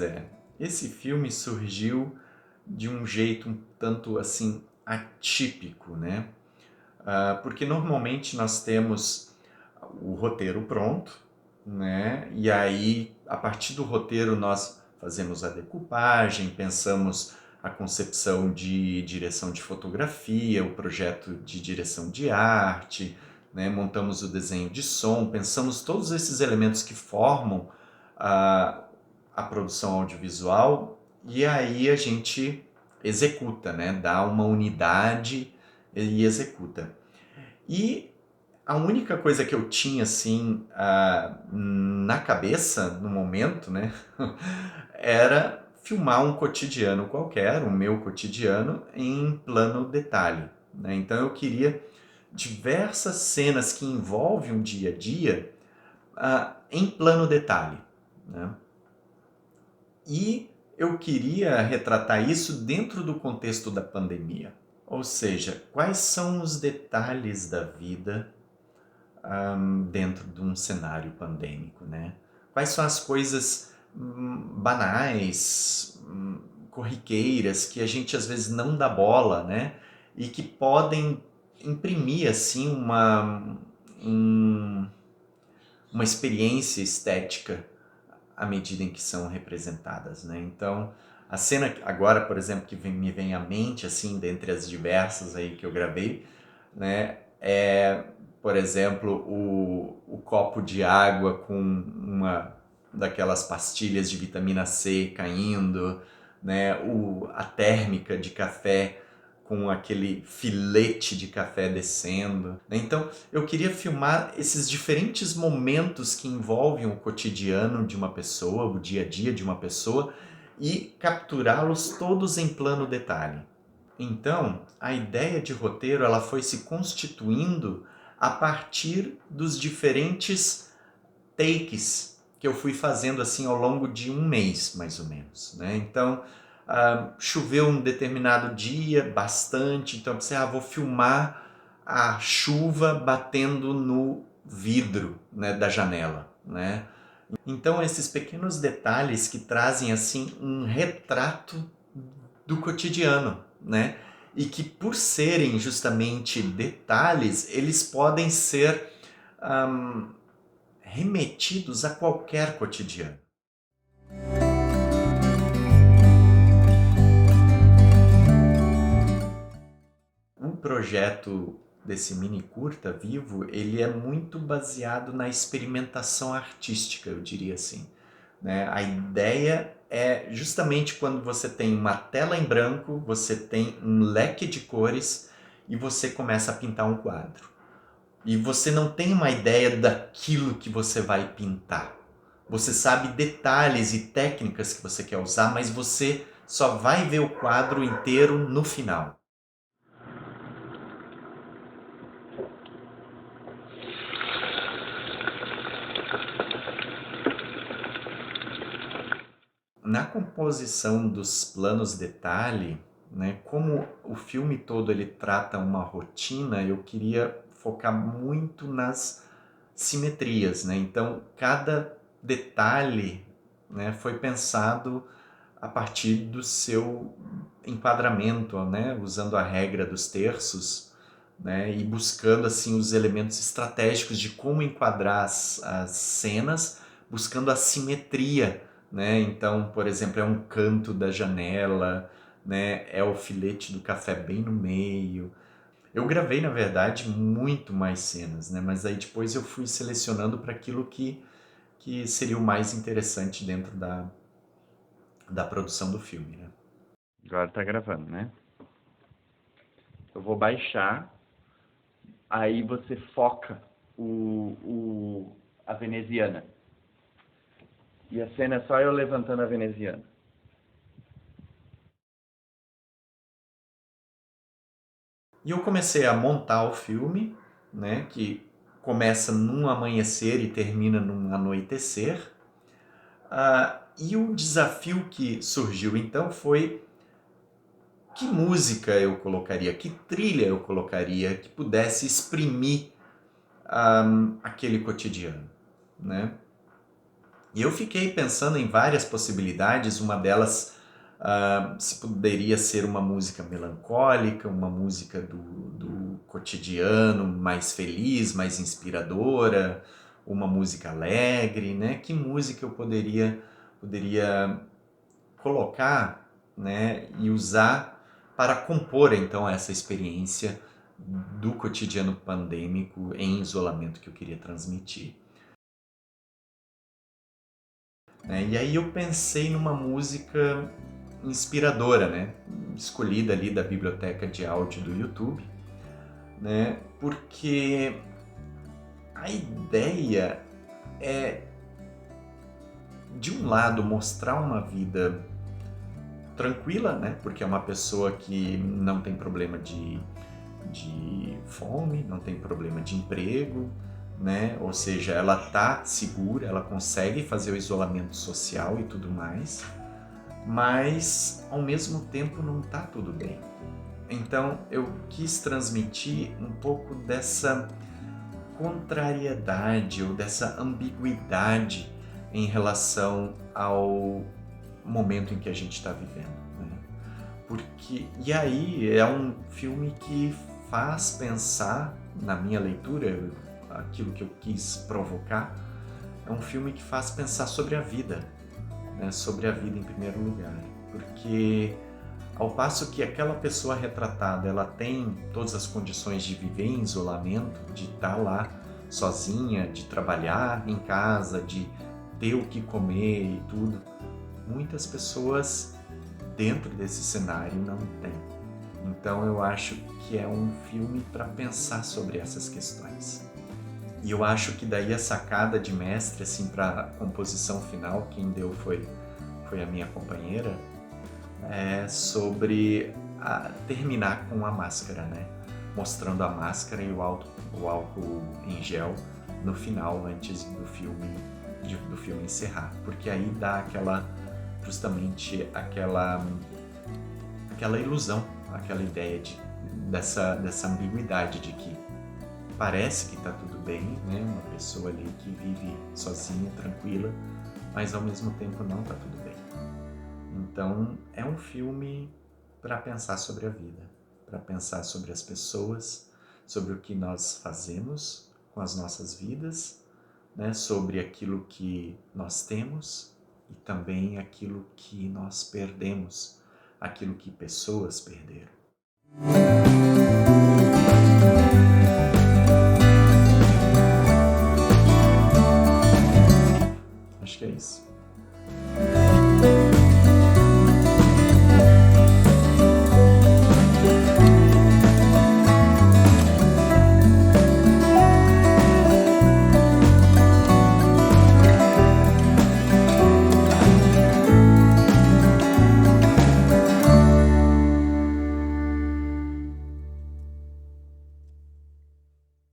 é, esse filme surgiu de um jeito um tanto assim atípico, né? Porque normalmente nós temos o roteiro pronto, né? E aí, a partir do roteiro, nós fazemos a decupagem, pensamos a concepção de direção de fotografia, o projeto de direção de arte, né? Montamos o desenho de som, pensamos todos esses elementos que formam a, a produção audiovisual e aí a gente executa, né? Dá uma unidade e executa. E a única coisa que eu tinha assim na cabeça no momento, né, era filmar um cotidiano qualquer, o meu cotidiano, em plano detalhe, né? Então eu queria diversas cenas que envolvem o dia a dia em plano detalhe, né? E eu queria retratar isso dentro do contexto da pandemia. Ou seja, quais são os detalhes da vida dentro de um cenário pandêmico, né? Quais são as coisas banais, corriqueiras, que a gente às vezes não dá bola, né? E que podem imprimir, assim, uma experiência estética à medida em que são representadas, né? Então, a cena agora, por exemplo, que me vem à mente, assim, dentre as diversas aí que eu gravei, né, é, por exemplo, o copo de água com uma daquelas pastilhas de vitamina C caindo, né, a térmica de café com aquele filete de café descendo. Então, eu queria filmar esses diferentes momentos que envolvem o cotidiano de uma pessoa, o dia a dia de uma pessoa, e capturá-los todos em plano detalhe. Então, a ideia de roteiro ela foi se constituindo a partir dos diferentes takes que eu fui fazendo assim ao longo de um mês, mais ou menos, né? Então, choveu um determinado dia, bastante, então eu pensei, vou filmar a chuva batendo no vidro, né, da janela, né? Então, esses pequenos detalhes que trazem assim um retrato do cotidiano, né? E que por serem justamente detalhes, eles podem ser remetidos a qualquer cotidiano. O projeto desse mini curta Vivo, ele é muito baseado na experimentação artística, eu diria assim, né? A ideia é justamente quando você tem uma tela em branco, você tem um leque de cores e você começa a pintar um quadro. E você não tem uma ideia daquilo que você vai pintar. Você sabe detalhes e técnicas que você quer usar, mas você só vai ver o quadro inteiro no final. Na composição dos planos detalhe, né, como o filme todo ele trata uma rotina, eu queria focar muito nas simetrias, né? Então, cada detalhe, né, foi pensado a partir do seu enquadramento, né, usando a regra dos terços, né, e buscando assim os elementos estratégicos de como enquadrar as cenas, buscando a simetria, né? Então, por exemplo, é um canto da janela, né, é o filete do café bem no meio. Eu gravei, na verdade, muito mais cenas, né? Mas aí depois eu fui selecionando para aquilo que seria o mais interessante dentro da produção do filme, né? Agora tá gravando, né? Eu vou baixar, aí você foca a veneziana. E a cena é só eu levantando a veneziana. E eu comecei a montar o filme, né, que começa num amanhecer e termina num anoitecer. E o desafio que surgiu então foi que música eu colocaria, que trilha eu colocaria que pudesse exprimir aquele cotidiano, né? E eu fiquei pensando em várias possibilidades, uma delas se poderia ser uma música melancólica, uma música do cotidiano, mais feliz, mais inspiradora, uma música alegre, né? Que música eu poderia colocar, né, e usar para compor então essa experiência do cotidiano pandêmico em isolamento que eu queria transmitir. Né? E aí eu pensei numa música inspiradora, né, escolhida ali da biblioteca de áudio do YouTube, né, porque a ideia é, de um lado, mostrar uma vida tranquila, né, porque é uma pessoa que não tem problema de fome, não tem problema de emprego, né? Ou seja, ela tá segura, ela consegue fazer o isolamento social e tudo mais, mas ao mesmo tempo não tá tudo bem. Então eu quis transmitir um pouco dessa contrariedade ou dessa ambiguidade em relação ao momento em que a gente está vivendo, né? E aí é um filme que faz pensar, na minha leitura, aquilo que eu quis provocar, é um filme que faz pensar sobre a vida, né? Sobre a vida em primeiro lugar. Porque ao passo que aquela pessoa retratada, ela tem todas as condições de viver em isolamento, de estar lá sozinha, de trabalhar em casa, de ter o que comer e tudo, muitas pessoas dentro desse cenário não têm. Então eu acho que é um filme para pensar sobre essas questões. E eu acho que daí a sacada de mestre assim para a composição final, quem deu foi a minha companheira, sobre terminar com a máscara, né? Mostrando a máscara e o álcool em gel no final, antes do filme encerrar, porque aí dá justamente aquela ilusão, aquela ideia dessa ambiguidade de que parece que está tudo bem, né? Uma pessoa ali que vive sozinha, tranquila, mas ao mesmo tempo não está tudo bem. Então é um filme para pensar sobre a vida, para pensar sobre as pessoas, sobre o que nós fazemos com as nossas vidas, né? Sobre aquilo que nós temos e também aquilo que nós perdemos, aquilo que pessoas perderam.